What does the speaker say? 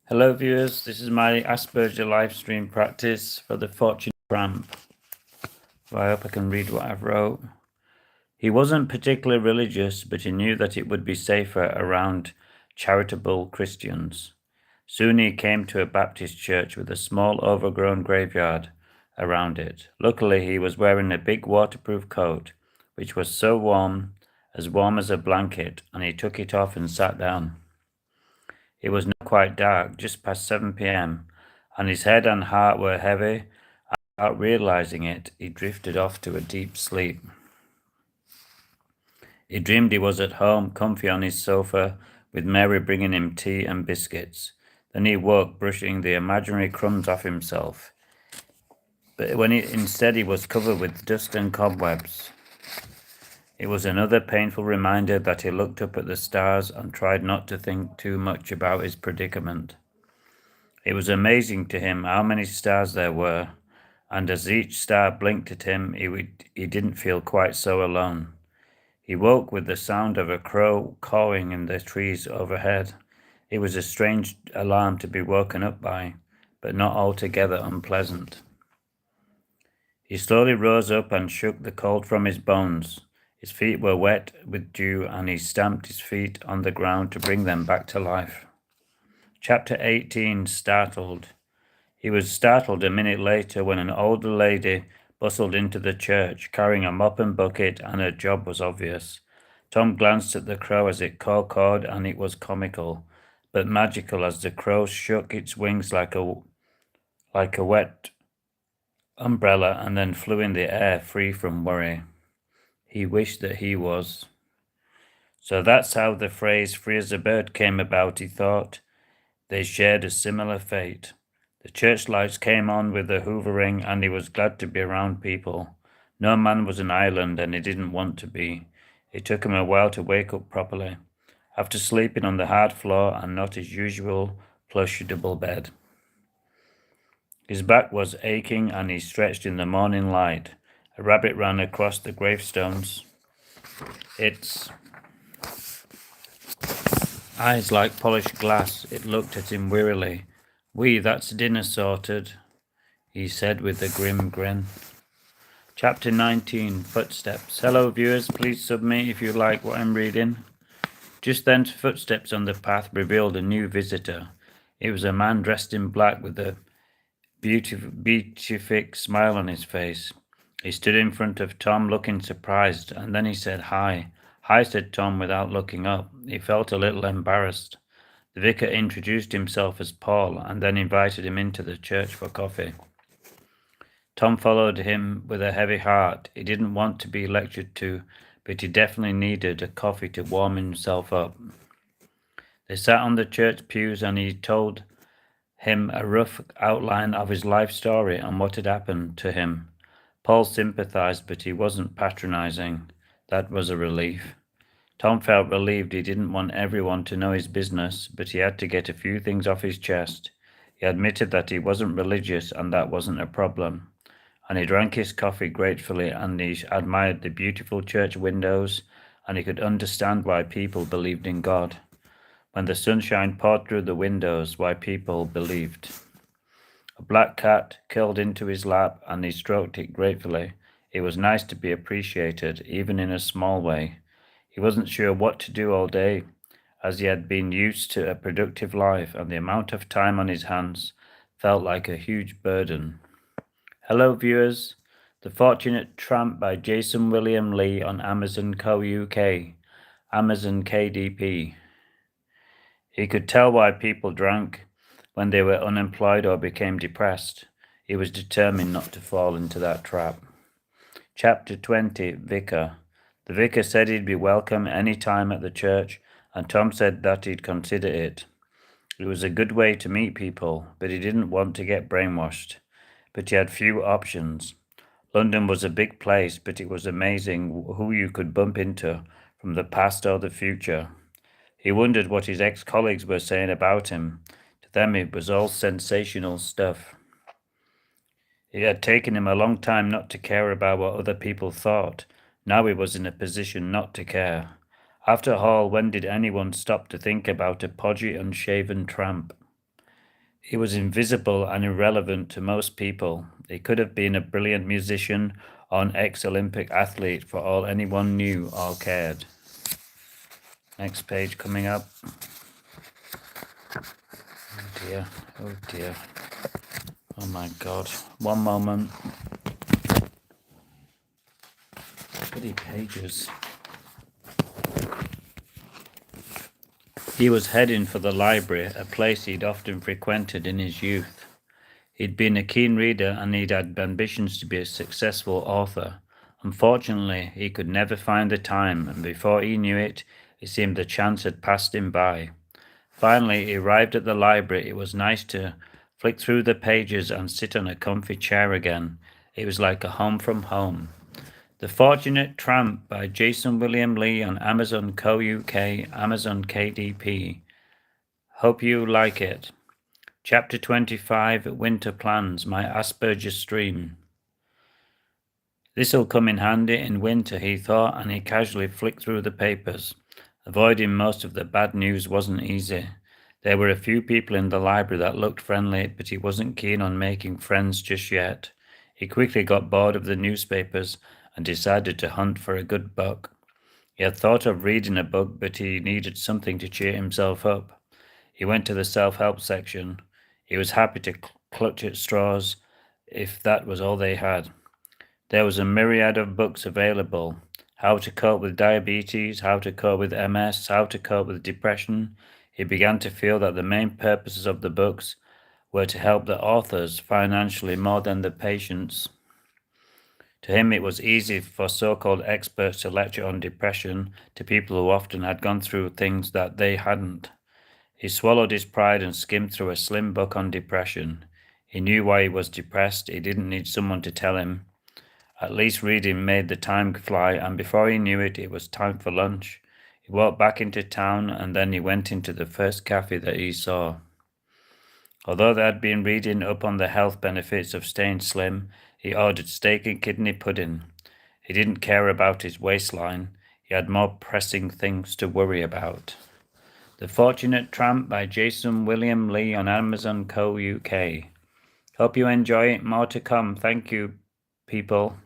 Hello viewers, this is my Asperger live stream practice for the Fortunate Tramp. I hope I can read what I've wrote. He wasn't particularly religious, but he knew that it would be safer around charitable Christians. Soon he came to a Baptist church with a small overgrown graveyard around it. Luckily he was wearing a big waterproof coat, which was so warm as a blanket, and he took it off and sat down. It was not quite dark, just past 7 p.m., and his head and heart were heavy. Without realizing it, he drifted off to a deep sleep. He dreamed he was at home, comfy on his sofa, with Mary bringing him tea and biscuits. Then he woke, brushing the imaginary crumbs off himself. But instead he was covered with dust and cobwebs. It was another painful reminder that he looked up at the stars and tried not to think too much about his predicament. It was amazing to him how many stars there were, and as each star blinked at him, he didn't feel quite so alone. He woke with the sound of a crow cawing in the trees overhead. It was a strange alarm to be woken up by, but not altogether unpleasant. He slowly rose up and shook the cold from his bones. His feet were wet with dew, and he stamped his feet on the ground to bring them back to life. Chapter 18. Startled. He was startled a minute later when an older lady bustled into the church, carrying a mop and bucket, and her job was obvious. Tom glanced at the crow as it caw-cawed, and it was comical, but magical as the crow shook its wings like a wet umbrella and then flew in the air free from worry. He wished that he was. So that's how the phrase "free as a bird" came about, he thought. They shared a similar fate. The church lights came on with the hoovering, and he was glad to be around people. No man was an island, and he didn't want to be. It took him a while to wake up properly, after sleeping on the hard floor and not his usual plushable bed. His back was aching, and he stretched in the morning light. A rabbit ran across the gravestones. Its eyes like polished glass. It looked at him wearily. That's dinner sorted," he said with a grim grin. Chapter 19. Footsteps. Hello viewers, please sub me if you like what I'm reading. Just then footsteps on the path revealed a new visitor. It was a man dressed in black with a beatific smile on his face. He stood in front of Tom looking surprised, and then he said hi. Hi, said Tom without looking up. He felt a little embarrassed. The vicar introduced himself as Paul and then invited him into the church for coffee. Tom followed him with a heavy heart. He didn't want to be lectured to, but he definitely needed a coffee to warm himself up. They sat on the church pews and he told him a rough outline of his life story and what had happened to him. Paul sympathized, but he wasn't patronizing. That was a relief. Tom felt relieved. He didn't want everyone to know his business, but he had to get a few things off his chest. He admitted that he wasn't religious, and that wasn't a problem. And he drank his coffee gratefully, and he admired the beautiful church windows, and he could understand why people believed in God. When the sunshine poured through the windows, why people believed. A black cat curled into his lap, and he stroked it gratefully. It was nice to be appreciated, even in a small way. He wasn't sure what to do all day, as he had been used to a productive life, and the amount of time on his hands felt like a huge burden. Hello viewers, The Fortunate Tramp by Jason William Lee on Amazon Co. UK, Amazon KDP. He could tell why people drank when they were unemployed or became depressed. He was determined not to fall into that trap. Chapter 20. Vicar. The vicar said he'd be welcome any time at the church, and Tom said that he'd consider it. It was a good way to meet people, but he didn't want to get brainwashed. But he had few options. London was a big place, but it was amazing who you could bump into from the past or the future. He wondered what his ex-colleagues were saying about him. To them it was all sensational stuff. It had taken him a long time not to care about what other people thought. Now he was in a position not to care. After all, when did anyone stop to think about a podgy, unshaven tramp? He was invisible and irrelevant to most people. He could have been a brilliant musician or an ex-Olympic athlete for all anyone knew or cared. Next page coming up. Oh dear, oh dear. Oh my God. One moment. Bloody pages. He was heading for the library, a place he'd often frequented in his youth. He'd been a keen reader and he'd had ambitions to be a successful author. Unfortunately, he could never find the time, and before he knew it, it seemed the chance had passed him by. Finally, he arrived at the library. It was nice to flick through the pages and sit on a comfy chair again. It was like a home from home. The Fortunate Tramp by Jason William Lee on Amazon Co. UK, Amazon KDP. Hope you like it. Chapter 25, Winter Plans, My Asperger's Stream. This'll come in handy in winter, he thought, and he casually flicked through the papers. Avoiding most of the bad news wasn't easy. There were a few people in the library that looked friendly, but he wasn't keen on making friends just yet. He quickly got bored of the newspapers and decided to hunt for a good book. He had thought of reading a book, but he needed something to cheer himself up. He went to the self-help section. He was happy to clutch at straws if that was all they had. There was a myriad of books available. How to cope with diabetes, how to cope with MS, how to cope with depression. He began to feel that the main purposes of the books were to help the authors financially more than the patients. To him, it was easy for so-called experts to lecture on depression to people who often had gone through things that they hadn't. He swallowed his pride and skimmed through a slim book on depression. He knew why he was depressed. He didn't need someone to tell him. At least reading made the time fly, and before he knew it, it was time for lunch. He walked back into town, and then he went into the first cafe that he saw. Although they had been reading up on the health benefits of staying slim, he ordered steak and kidney pudding. He didn't care about his waistline. He had more pressing things to worry about. The Fortunate Tramp by Jason William Lee on Amazon Co. UK. Hope you enjoy it. More to come. Thank you, people.